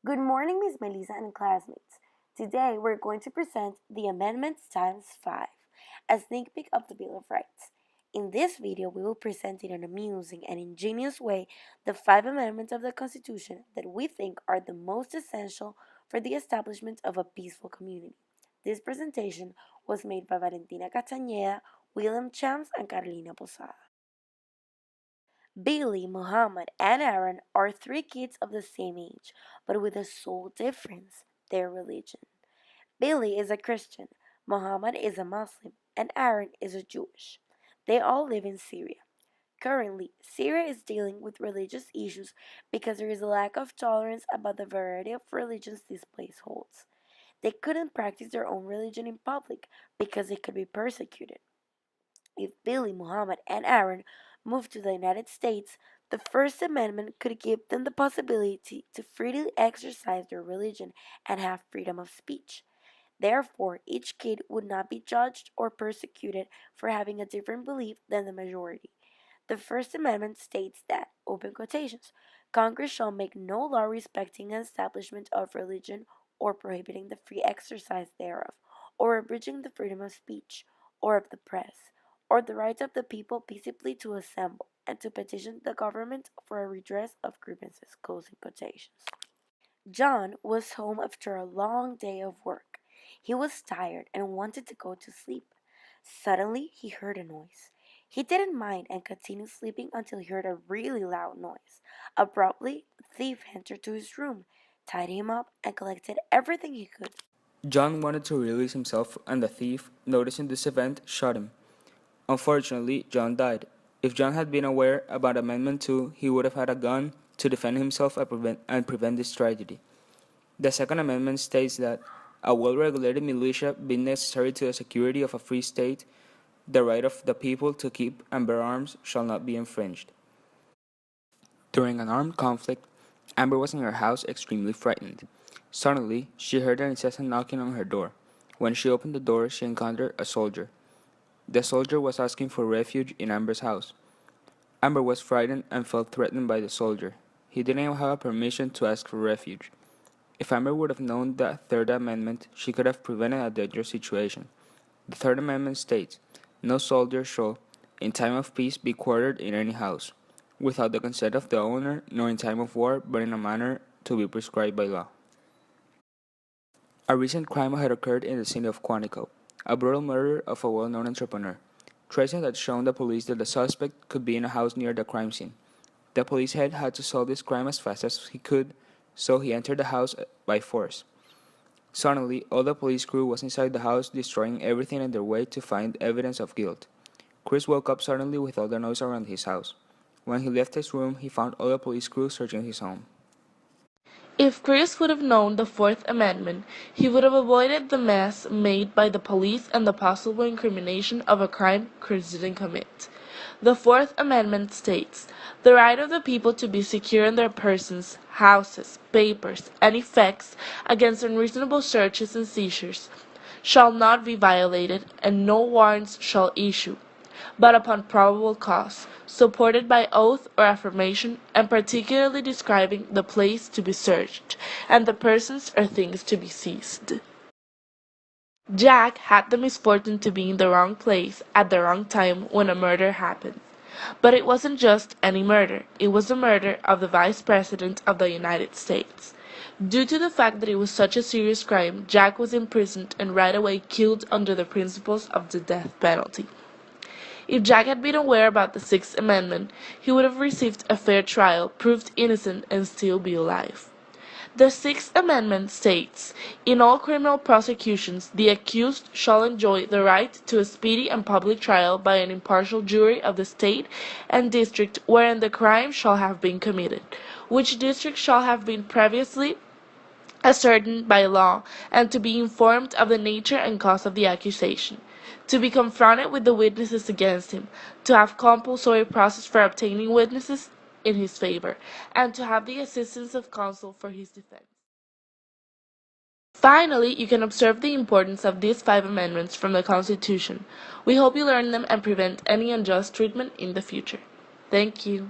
Good morning, Miss Melissa and classmates. Today we're going to present the Amendments times 5, a sneak peek of the Bill of Rights. In this video, we will present in an amusing and ingenious way the 5 amendments of the Constitution that we think are the most essential for the establishment of a peaceful community. This presentation was made by Valentina Castañeda, William Chams, and Carolina Posada. Billy, Muhammad, and Aaron are 3 kids of the same age, but with a sole difference: their religion. Billy is a Christian, Muhammad is a Muslim, and Aaron is a Jewish. They all live in Syria. Currently, Syria is dealing with religious issues because there is a lack of tolerance about the variety of religions this place holds. They couldn't practice their own religion in public because they could be persecuted. If Billy, Muhammad, and Aaron moved to the United States, the First Amendment could give them the possibility to freely exercise their religion and have freedom of speech. Therefore, each kid would not be judged or persecuted for having a different belief than the majority. The First Amendment states that, open quotations, Congress shall make no law respecting an establishment of religion or prohibiting the free exercise thereof, or abridging the freedom of speech, or of the press, or the right of the people peaceably to assemble and to petition the government for a redress of grievances. Closing quotations. John was home after a long day of work. He was tired and wanted to go to sleep. Suddenly he heard a noise. He didn't mind and continued sleeping until he heard a really loud noise. Abruptly, a thief entered to his room, tied him up, and collected everything he could. John wanted to release himself, and the thief, noticing this event, shot him. Unfortunately, John died. If John had been aware about Amendment 2, he would have had a gun to defend himself and prevent this tragedy. The Second Amendment states that a well-regulated militia being necessary to the security of a free state, the right of the people to keep and bear arms shall not be infringed. During an armed conflict, Amber was in her house extremely frightened. Suddenly, she heard an incessant knocking on her door. When she opened the door, she encountered a soldier. The soldier was asking for refuge in Amber's house. Amber was frightened and felt threatened by the soldier. He didn't have permission to ask for refuge. If Amber would have known the Third Amendment, she could have prevented a dangerous situation. The Third Amendment states, no soldier shall, in time of peace, be quartered in any house, without the consent of the owner, nor in time of war, but in a manner to be prescribed by law. A recent crime had occurred in the city of Quantico, a brutal murder of a well-known entrepreneur. Tracing had shown the police that the suspect could be in a house near the crime scene. The police head had to solve this crime as fast as he could, so he entered the house by force. Suddenly, all the police crew was inside the house, destroying everything in their way to find evidence of guilt. Chris woke up suddenly with all the noise around his house. When he left his room, he found all the police crew searching his home. If Chris would have known the Fourth Amendment, he would have avoided the mess made by the police and the possible incrimination of a crime Chris didn't commit. The Fourth Amendment states, the right of the people to be secure in their persons, houses, papers, and effects against unreasonable searches and seizures shall not be violated, and no warrants shall issue but upon probable cause, supported by oath or affirmation, and particularly describing the place to be searched, and the persons or things to be seized. Jack had the misfortune to be in the wrong place at the wrong time when a murder happened. But it wasn't just any murder, it was the murder of the Vice President of the United States. Due to the fact that it was such a serious crime, Jack was imprisoned and right away killed under the principles of the death penalty. If Jack had been aware about the Sixth Amendment, he would have received a fair trial, proved innocent, and still be alive. The Sixth Amendment states, in all criminal prosecutions, the accused shall enjoy the right to a speedy and public trial by an impartial jury of the state and district wherein the crime shall have been committed, which district shall have been previously ascertained by law, and to be informed of the nature and cause of the accusation, to be confronted with the witnesses against him, to have compulsory process for obtaining witnesses in his favor, and to have the assistance of counsel for his defense. Finally, you can observe the importance of these 5 amendments from the Constitution. We hope you learn them and prevent any unjust treatment in the future. Thank you.